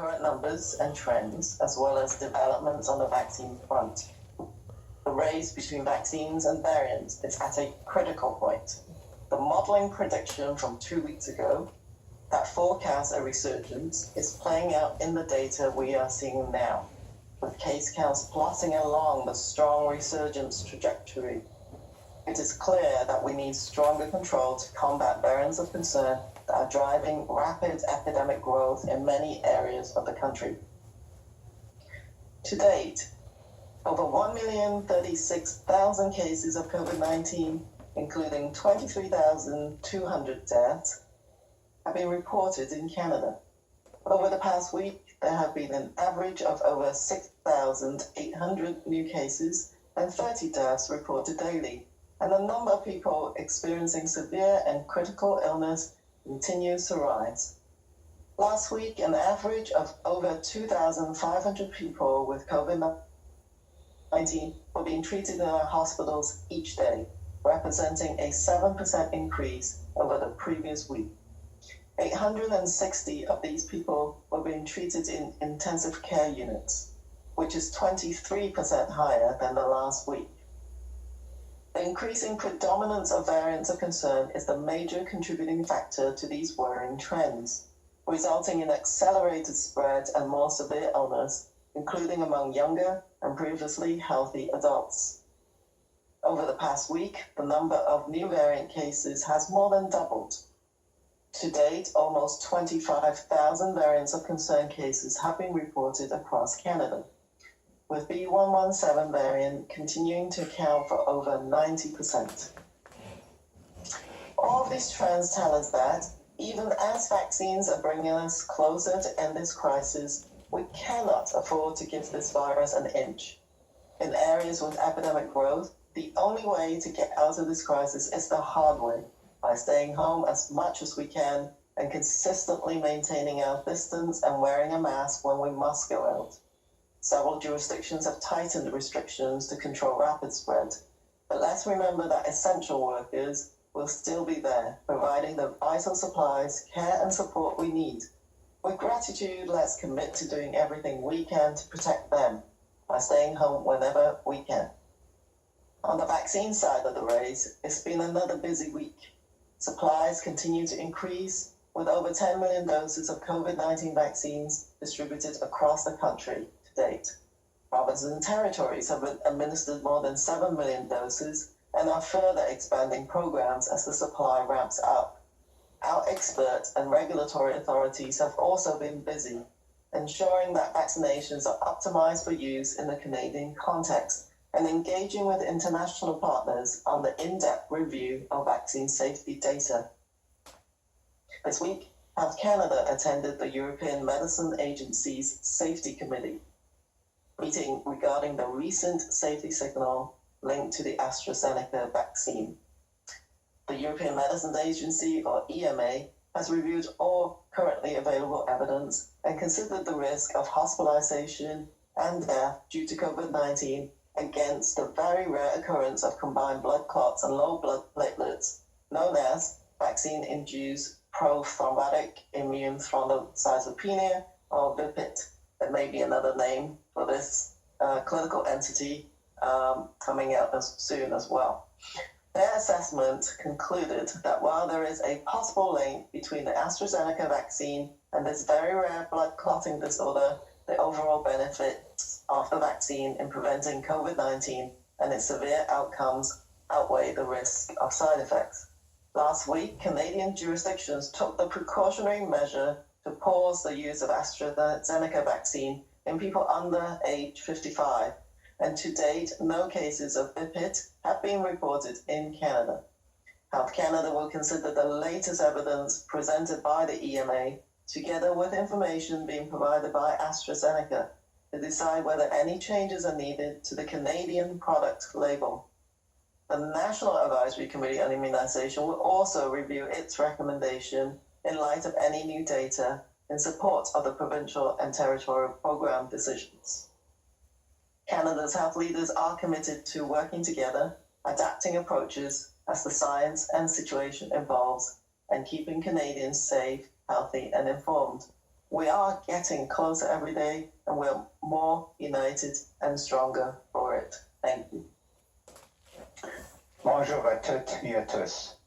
current numbers and trends, as well as developments on the vaccine front. The race between vaccines and variants is at a critical point. The modeling prediction from 2 weeks ago that forecasts a resurgence is playing out in the data we are seeing now, with case counts plotting along the strong resurgence trajectory. It is clear that we need stronger control to combat variants of concern that are driving rapid epidemic growth in many areas of the country. To date, over 1,036,000 cases of COVID-19, including 23,200 deaths, have been reported in Canada. Over the past week, there have been an average of over 6,800 new cases and 30 deaths reported daily, and the number of people experiencing severe and critical illness continues to rise. Last week, an average of over 2,500 people with COVID-19 were being treated in our hospitals each day, representing a 7% increase over the previous week. 860 of these people were being treated in intensive care units, which is 23% higher than the last week. The increasing predominance of variants of concern is the major contributing factor to these worrying trends, resulting in accelerated spread and more severe illness, including among younger and previously healthy adults. Over the past week, the number of new variant cases has more than doubled. To date, almost 25,000 variants of concern cases have been reported across Canada, with B.1.1.7 variant continuing to account for over 90%. All of these trends tell us that, even as vaccines are bringing us closer to end this crisis, we cannot afford to give this virus an inch. In areas with epidemic growth, the only way to get out of this crisis is the hard way, by staying home as much as we can and consistently maintaining our distance and wearing a mask when we must go out. Several jurisdictions have tightened restrictions to control rapid spread, but let's remember that essential workers will still be there, providing the vital supplies, care and support we need. With gratitude, let's commit to doing everything we can to protect them by staying home whenever we can. On the vaccine side of the race, it's been another busy week. Supplies continue to increase, with over 10 million doses of COVID-19 vaccines distributed across the country to date. Provinces and territories have administered more than 7 million doses and are further expanding programs as the supply ramps up. Our expert and regulatory authorities have also been busy, ensuring that vaccinations are optimized for use in the Canadian context, and engaging with international partners on the in-depth review of vaccine safety data. This week, Health Canada attended the European Medicines Agency's Safety Committee meeting regarding the recent safety signal linked to the AstraZeneca vaccine. The European Medicines Agency, or EMA, has reviewed all currently available evidence and considered the risk of hospitalization and death due to COVID-19 against the very rare occurrence of combined blood clots and low blood platelets, known as vaccine-induced prothrombotic immune thrombocytopenia, or VIPIT. There may be another name for this clinical entity coming out soon as well. Their assessment concluded that while there is a possible link between the AstraZeneca vaccine and this very rare blood clotting disorder, the overall benefits of the vaccine in preventing COVID-19 and its severe outcomes outweigh the risk of side effects. Last week, Canadian jurisdictions took the precautionary measure to pause the use of AstraZeneca vaccine in people under age 55, and to date, no cases of VIPIT have been reported in Canada. Health Canada will consider the latest evidence presented by the EMA, together with information being provided by AstraZeneca, to decide whether any changes are needed to the Canadian product label. The National Advisory Committee on Immunization will also review its recommendation in light of any new data in support of the provincial and territorial program decisions. Canada's health leaders are committed to working together, adapting approaches as the science and situation evolves, and keeping Canadians safe, healthy, and informed. We are getting closer every day, and we're more united and stronger for it. Thank you. Bonjour à toutes et à tous.